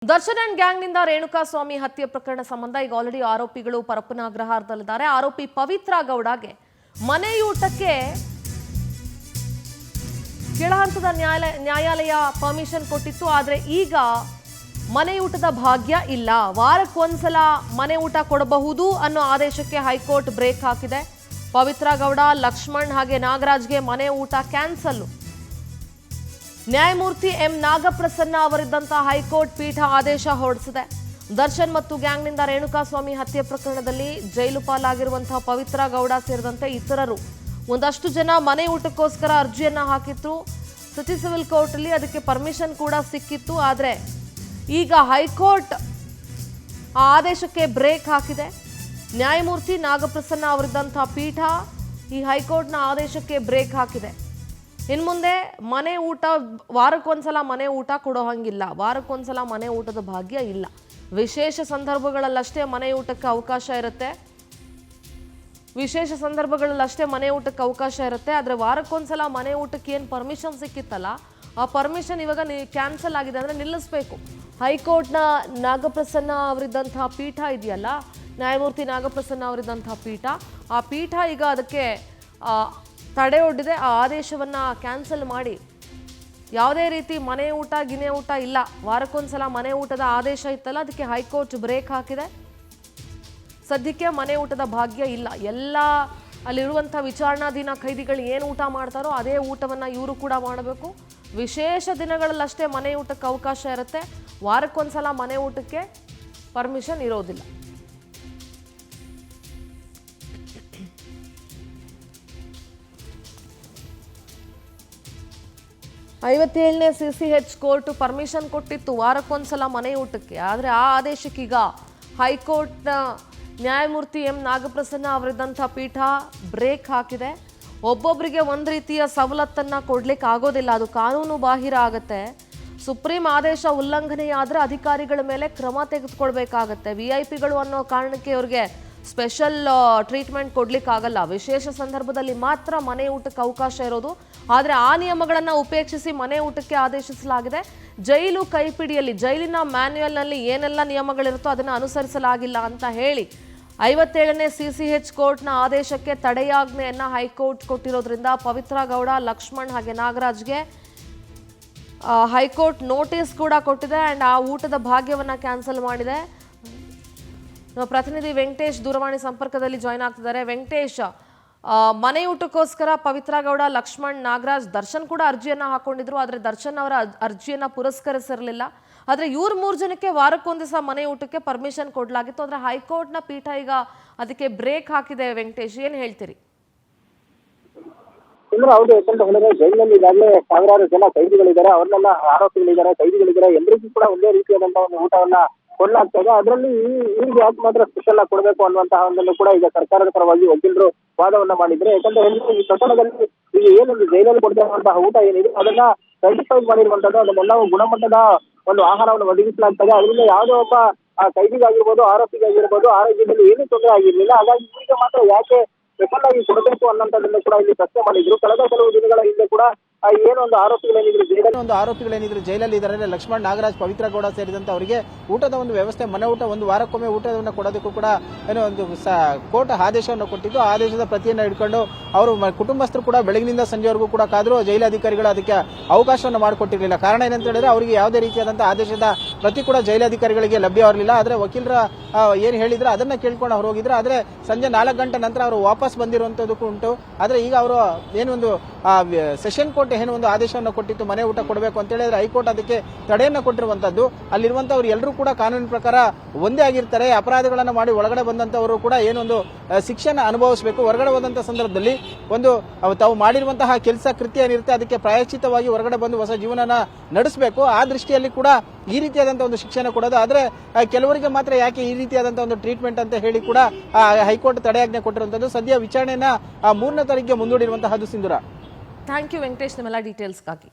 Darshan and ಗ್ಯಾಂಗ್ನಿಂದ Renukaswamy ಹತ್ಯೆ ಪ್ರಕರಣ ಸಂಬಂಧ ಈಗ ಆಲ್ರೆಡಿ ಆರೋಪಿಗಳು ಪರಪ್ಪನ ಅಗ್ರಹಾರದಲ್ಲಿದ್ದಾರೆ. ಆರೋಪಿ ಪವಿತ್ರ ಗೌಡಗೆ ಮನೆಯೂಟಕ್ಕೆ ಕೆಳಹಂತದ ನ್ಯಾಯಾಲಯ ಪರ್ಮಿಷನ್ ಕೊಟ್ಟಿತ್ತು. ಆದರೆ ಈಗ ಮನೆಯೂಟದ ಭಾಗ್ಯ ಇಲ್ಲ. ವಾರಕ್ಕೊಂದ್ಸಲ ಮನೆ ಊಟ ಕೊಡಬಹುದು ಅನ್ನೋ ಆದೇಶಕ್ಕೆ ಹೈಕೋರ್ಟ್ ಬ್ರೇಕ್ ಹಾಕಿದೆ. ಪವಿತ್ರ ಗೌಡ, ಲಕ್ಷ್ಮಣ್ ಹಾಗೆ ನಾಗರಾಜ್ಗೆ ಮನೆ ಊಟ ಕ್ಯಾನ್ಸಲ್. ನ್ಯಾಯಮೂರ್ತಿ ಎಂ ನಾಗಪ್ರಸನ್ನ ಅವರಿದ್ದಂತಹ ಹೈಕೋರ್ಟ್ ಪೀಠ ಆದೇಶ ಹೊರಡಿಸಿದೆ. ದರ್ಶನ್ ಮತ್ತು ಗ್ಯಾಂಗ್ನಿಂದ ರೇಣುಕಾಸ್ವಾಮಿ ಹತ್ಯೆ ಪ್ರಕರಣದಲ್ಲಿ ಜೈಲು ಪಾಲಾಗಿರುವಂತಹ ಪವಿತ್ರ ಗೌಡ ಸೇರಿದಂತೆ ಇತರರು ಒಂದಷ್ಟು ಜನ ಮನೆ ಊಟಕ್ಕೋಸ್ಕರ ಅರ್ಜಿಯನ್ನ ಹಾಕಿತ್ತು. ಸಿಟಿ ಸಿವಿಲ್ ಕೋರ್ಟ್ ಅಲ್ಲಿ ಅದಕ್ಕೆ ಪರ್ಮಿಷನ್ ಕೂಡ ಸಿಕ್ಕಿತ್ತು. ಆದರೆ ಈಗ ಹೈಕೋರ್ಟ್ ಆ ಆದೇಶಕ್ಕೆ ಬ್ರೇಕ್ ಹಾಕಿದೆ. ನ್ಯಾಯಮೂರ್ತಿ ನಾಗಪ್ರಸನ್ನ ಅವರಿದ್ದಂತಹ ಪೀಠ ಈ ಹೈಕೋರ್ಟ್ನ ಆದೇಶಕ್ಕೆ ಬ್ರೇಕ್ ಹಾಕಿದೆ. ಇನ್ನು ಮುಂದೆ ಮನೆ ಊಟ ವಾರಕ್ಕೊಂದ್ಸಲ ಮನೆ ಊಟ ಕೊಡೋ ಹಂಗಿಲ್ಲ. ವಾರಕ್ಕೊಂದ್ಸಲ ಮನೆ ಊಟದ ಭಾಗ್ಯ ಇಲ್ಲ. ವಿಶೇಷ ಸಂದರ್ಭಗಳಲ್ಲಷ್ಟೇ ಮನೆ ಊಟಕ್ಕೆ ಅವಕಾಶ ಇರುತ್ತೆ. ವಿಶೇಷ ಸಂದರ್ಭಗಳಲ್ಲಷ್ಟೇ ಮನೆ ಊಟಕ್ಕೆ ಅವಕಾಶ ಇರುತ್ತೆ. ಆದರೆ ವಾರಕ್ಕೊಂದ್ಸಲ ಮನೆ ಊಟಕ್ಕೆ ಏನು ಪರ್ಮಿಷನ್ ಸಿಕ್ಕಿತ್ತಲ್ಲ, ಆ ಪರ್ಮಿಷನ್ ಇವಾಗ ಕ್ಯಾನ್ಸಲ್ ಆಗಿದೆ. ಅಂದರೆ ನಿಲ್ಲಿಸಬೇಕು. ಹೈಕೋರ್ಟ್ನ ನಾಗಪ್ರಸನ್ನ ಅವರಿದ್ದಂತಹ ಪೀಠ ಇದೆಯಲ್ಲ, ನ್ಯಾಯಮೂರ್ತಿ ನಾಗಪ್ರಸನ್ನ ಅವರಿದ್ದಂತಹ ಪೀಠ, ಆ ಪೀಠ ಈಗ ಅದಕ್ಕೆ ತಡೆ ಒಡ್ಡಿದೆ. ಆ ಆದೇಶವನ್ನು ಕ್ಯಾನ್ಸಲ್ ಮಾಡಿ ಯಾವುದೇ ರೀತಿ ಮನೆ ಊಟ ಗಿನೆ ಊಟ ಇಲ್ಲ, ವಾರಕ್ಕೊಂದ್ಸಲ ಮನೆ ಊಟದ ಆದೇಶ ಇತ್ತಲ್ಲ, ಅದಕ್ಕೆ ಹೈಕೋರ್ಟ್ ಬ್ರೇಕ್ ಹಾಕಿದೆ. ಸದ್ಯಕ್ಕೆ ಮನೆ ಊಟದ ಭಾಗ್ಯ ಇಲ್ಲ. ಎಲ್ಲ ಅಲ್ಲಿರುವಂಥ ವಿಚಾರಣಾಧೀನ ಖೈದಿಗಳು ಏನು ಊಟ ಮಾಡ್ತಾರೋ ಅದೇ ಊಟವನ್ನು ಇವರು ಕೂಡ ಮಾಡಬೇಕು. ವಿಶೇಷ ದಿನಗಳಲ್ಲಷ್ಟೇ ಮನೆ ಊಟಕ್ಕೆ ಅವಕಾಶ ಇರುತ್ತೆ. ವಾರಕ್ಕೊಂದ್ಸಲ ಮನೆ ಊಟಕ್ಕೆ ಪರ್ಮಿಷನ್ ಇರೋದಿಲ್ಲ. ಐವತ್ತೇಳನೇ CCH ಕೋರ್ಟ್ ಪರ್ಮಿಷನ್ ಕೊಟ್ಟಿತ್ತು ವಾರಕ್ಕೊಂದ್ಸಲ ಮನೆ ಊಟಕ್ಕೆ. ಆದರೆ ಆ ಆದೇಶಕ್ಕೀಗ ಹೈಕೋರ್ಟ್ನ ನ್ಯಾಯಮೂರ್ತಿ ಎಂ ನಾಗಪ್ರಸನ್ನ ಅವರಿದ್ದಂಥ ಪೀಠ ಬ್ರೇಕ್ ಹಾಕಿದೆ. ಒಬ್ಬೊಬ್ಬರಿಗೆ ಒಂದು ರೀತಿಯ ಸವಲತ್ತನ್ನು ಕೊಡ್ಲಿಕ್ಕೆ ಆಗೋದಿಲ್ಲ, ಅದು ಕಾನೂನು ಬಾಹಿರ ಆಗುತ್ತೆ. ಸುಪ್ರೀಂ ಆದೇಶ ಉಲ್ಲಂಘನೆಯಾದರೆ ಅಧಿಕಾರಿಗಳ ಮೇಲೆ ಕ್ರಮ ತೆಗೆದುಕೊಳ್ಬೇಕಾಗತ್ತೆ. VIP ಗಳು ಅನ್ನೋ ಕಾರಣಕ್ಕೆ ಅವ್ರಿಗೆ ಸ್ಪೆಷಲ್ ಟ್ರೀಟ್ಮೆಂಟ್ ಕೊಡ್ಲಿಕ್ಕಾಗಲ್ಲ. ವಿಶೇಷ ಸಂದರ್ಭದಲ್ಲಿ ಮಾತ್ರ ಮನೆ ಊಟಕ್ಕೆ ಅವಕಾಶ ಇರೋದು. ಆದರೆ ಆ ನಿಯಮಗಳನ್ನು ಉಪೇಕ್ಷಿಸಿ ಮನೆ ಊಟಕ್ಕೆ ಆದೇಶಿಸಲಾಗಿದೆ. ಜೈಲು ಕೈಪಿಡಿಯಲ್ಲಿ, ಜೈಲಿನ ಮ್ಯಾನ್ಯುಯಲ್ನಲ್ಲಿ ಏನೆಲ್ಲ ನಿಯಮಗಳಿರುತ್ತೋ ಅದನ್ನು ಅನುಸರಿಸಲಾಗಿಲ್ಲ ಅಂತ ಹೇಳಿ 57ನೇ CCH ಕೋರ್ಟ್ನ ಆದೇಶಕ್ಕೆ ತಡೆಯಾಜ್ಞೆಯನ್ನು ಹೈಕೋರ್ಟ್ ಕೊಟ್ಟಿರೋದ್ರಿಂದ ಪವಿತ್ರ ಗೌಡ, ಲಕ್ಷ್ಮಣ್ ಹಾಗೆ ನಾಗರಾಜ್ಗೆ ಹೈಕೋರ್ಟ್ ನೋಟಿಸ್ ಕೂಡ ಕೊಟ್ಟಿದೆ. ಆ್ಯಂಡ್ ಆ ಊಟದ ಭಾಗ್ಯವನ್ನು ಕ್ಯಾನ್ಸಲ್ ಮಾಡಿದೆ. ನಮ್ಮ ಪ್ರತಿನಿಧಿ ವೆಂಕಟೇಶ್ ದೂರವಾಣಿ ಸಂಪರ್ಕದಲ್ಲಿ ಜಾಯ್ನ್ ಆಗ್ತಿದ್ದಾರೆ. ವೆಂಕಟೇಶ್, ಮನೆ ಊಟಕ್ಕೋಸ್ಕರ ಪವಿತ್ರ ಗೌಡ, ಲಕ್ಷ್ಮಣ್, ನಾಗರಾಜ್, ದರ್ಶನ್ ಕೂಡ ಅರ್ಜಿಯನ್ನು ಹಾಕೊಂಡಿದ್ರು. ಆದರೆ ದರ್ಶನ್ ಅವರ ಅರ್ಜಿಯನ್ನು ಪುರಸ್ಕರಿಸಿರಲಿಲ್ಲ. ಆದರೆ ಇವ್ರ 3 ಜನಕ್ಕೆ ವಾರಕ್ಕೊಂದು ದಿವಸ ಮನೆ ಊಟಕ್ಕೆ ಪರ್ಮಿಷನ್ ಕೊಡಲಾಗಿತ್ತು. ಆದರೆ ಹೈಕೋರ್ಟ್ನ ಪೀಠ ಈಗ ಅದಕ್ಕೆ ಬ್ರೇಕ್ ಹಾಕಿದೆ. ವೆಂಕಟೇಶ್, ಏನು ಹೇಳ್ತೀರಿ? ಹೌದು, ಯಾಕಂದ್ರೆ ಹೊರಗೆ ಜೈಲಿನಲ್ಲಿ ಈಗಾಗಲೇ ಸಾವಿರಾರು ಜನ ಕೈದಿಗಳಿದ್ದಾರೆ, ಅವ್ರನ್ನೆಲ್ಲ ಆರೋಪಿಗಳಿದ್ದಾರೆ, ಕೈದಿಗಳಿದ್ದಾರೆ. ಎಲ್ಲರಿಗೂ ಕೂಡ ಒಂದೇ ರೀತಿಯಾದಂತಹ ಒಂದು ಊಟವನ್ನ ಕೊಡ್ಲಾಗ್ತಾ ಇದೆ. ಅದರಲ್ಲಿ ಈಗ ಯಾಕೆ ಮಾತ್ರ ಸ್ಪೆಷಲ್ ಆಗಿ ಕೊಡಬೇಕು ಅನ್ನುವಂತಹ ಒಂದನ್ನು ಕೂಡ ಈಗ ಸರ್ಕಾರದ ಪರವಾಗಿ ವಕೀಲರು ವಾದವನ್ನ ಮಾಡಿದ್ರೆ. ಯಾಕಂದ್ರೆ ಈ ಪ್ರಕರಣದಲ್ಲಿ ಈಗ ಏನೊಂದು ಜೈಲಲ್ಲಿ ಕೊಡ್ತಾ ಇರುವಂತಹ ಊಟ ಏನಿದೆ ಅದನ್ನ ಸರ್ಟಿಫೈಡ್ ಮಾಡಿರುವಂತದ್ದು, ಅದನ್ನೆಲ್ಲವೂ ಗುಣಮಟ್ಟದ ಒಂದು ಆಹಾರವನ್ನು ಒದಗಿಸಲಾಗ್ತದೆ. ಅದರಿಂದ ಯಾವುದೋ ಒಬ್ಬ ಕೈದಿಗಾಗಿರ್ಬೋದು, ಆರೋಪಿಗಾಗಿರ್ಬೋದು ಆರೋಗ್ಯದಲ್ಲಿ ಏನೂ ತೊಂದರೆ ಆಗಿರ್ಲಿಲ್ಲ. ಹಾಗಾಗಿ ಈಗ ಮಾತ್ರ ಯಾಕೆ ಸ್ಪೆಷಲ್ ಆಗಿ ಕೊಡಬೇಕು ಅನ್ನೋಂಥದ್ದನ್ನು ಕೂಡ ಇಲ್ಲಿ ಪ್ರಶ್ನೆ ಮಾಡಿದ್ರು. ಕಳೆದ ಕೆಲವು ದಿನಗಳ ಹಿಂದೆ ಕೂಡ ಏನೊಂದು ಆರೋಪಿಗಳೇನಿದ್ರು ಜೈಲಲ್ಲಿ ಇದ್ದಾರೆ, ಲಕ್ಷ್ಮಣ್, ನಾಗರಾಜ್, ಪವಿತ್ರ ಗೌಡ ಸೇರಿದಂತೆ ಅವರಿಗೆ ಊಟದ ಒಂದು ವ್ಯವಸ್ಥೆ, ಮನೆ ಊಟ ಒಂದು ವಾರಕ್ಕೊಮ್ಮೆ ಊಟವನ್ನು ಕೊಡೋದಕ್ಕೂ ಕೂಡ ಏನೋ ಒಂದು ಕೋರ್ಟ್ ಆದೇಶವನ್ನು ಕೊಟ್ಟಿದ್ದು. ಆ ಆದೇಶದ ಪ್ರತಿಯನ್ನು ಹಿಡ್ಕೊಂಡು ಅವರು ಕುಟುಂಬಸ್ಥರು ಕೂಡ ಬೆಳಗಿನಿಂದ ಸಂಜೆವರೆಗೂ ಕೂಡ ಕಾದ್ರು. ಜೈಲಾಧಿಕಾರಿಗಳು ಅದಕ್ಕೆ ಅವಕಾಶವನ್ನು ಮಾಡಿಕೊಟ್ಟಿರಲಿಲ್ಲ. ಕಾರಣ ಏನಂತ ಹೇಳಿದ್ರೆ ಅವರಿಗೆ ಯಾವುದೇ ರೀತಿಯಾದಂತಹ ಆದೇಶದ ಪ್ರತಿ ಕೂಡ ಜೈಲಾಧಿಕಾರಿಗಳಿಗೆ ಲಭ್ಯವಾಗಿರಲಿಲ್ಲ. ಆದರೆ ವಕೀಲರ ಏನು ಹೇಳಿದ್ರೆ ಅದನ್ನ ಕೇಳ್ಕೊಂಡು ಅವ್ರು ಹೋಗಿದ್ರು. ಆದರೆ ಸಂಜೆ 4 ಗಂಟೆ ನಂತರ ಅವರು ವಾಪಸ್ ಬಂದಿರುವಂತದ್ದಕ್ಕೂ ಉಂಟು. ಆದರೆ ಈಗ ಅವರು ಏನೊಂದು ಸೆಷನ್ ಕೋರ್ಟ್ ಏನೋ ಒಂದು ಆದೇಶವನ್ನು ಕೊಟ್ಟಿತ್ತು ಮನೆ ಊಟ ಕೊಡಬೇಕು ಅಂತ ಹೇಳಿದ್ರೆ ಹೈಕೋರ್ಟ್ ಅದಕ್ಕೆ ತಡೆಯನ್ನು ಕೊಟ್ಟಿರುವಂತದ್ದು. ಅಲ್ಲಿರುವಂತವ್ರು ಎಲ್ಲರೂ ಕೂಡ ಕಾನೂನಿನ ಪ್ರಕಾರ ಒಂದೇ ಆಗಿರ್ತಾರೆ. ಅಪರಾಧಗಳನ್ನು ಮಾಡಿ ಒಳಗಡೆ ಬಂದಂತವರು ಕೂಡ ಏನೊಂದು ಶಿಕ್ಷೆನ ಅನುಭವಿಸಬೇಕು. ಹೊರಗಡೆ ಬಂದಂತ ಸಂದರ್ಭದಲ್ಲಿ ಒಂದು ತಾವು ಮಾಡಿರುವಂತಹ ಕೆಲಸ ಕೃತ್ಯ ಏನಿರುತ್ತೆ ಅದಕ್ಕೆ ಪ್ರಾಯಶ್ಚಿತವಾಗಿ ಹೊರಗಡೆ ಬಂದು ಹೊಸ ಜೀವನನ ನಡೆಸಬೇಕು. ಆ ದೃಷ್ಟಿಯಲ್ಲಿ ಕೂಡ ಈ ರೀತಿಯಾದಂತಹ ಒಂದು ಶಿಕ್ಷೆನ ಕೊಡೋದು. ಆದ್ರೆ ಕೆಲವರಿಗೆ ಮಾತ್ರ ಯಾಕೆ ಈ ರೀತಿಯಾದಂತಹ ಒಂದು ಟ್ರೀಟ್ಮೆಂಟ್ ಅಂತ ಹೇಳಿ ಕೂಡ ಹೈಕೋರ್ಟ್ ತಡೆಯಾಜ್ಞೆ ಕೊಟ್ಟಿರುವಂತದ್ದು. ಸದ್ಯ ವಿಚಾರಣೆಯನ್ನ 3ನೇ ತಾರೀಕಿಗೆ ಮುಂದೂಡಿರುವಂತಹದ್ದು. ಸಿಂಧೂರ, ಥ್ಯಾಂಕ್ ಯು ವೆಂಕಟೇಶ್, ನಿಮ್ಮೆಲ್ಲ ಡೀಟೇಲ್ಸ್ಗಾಗಿ.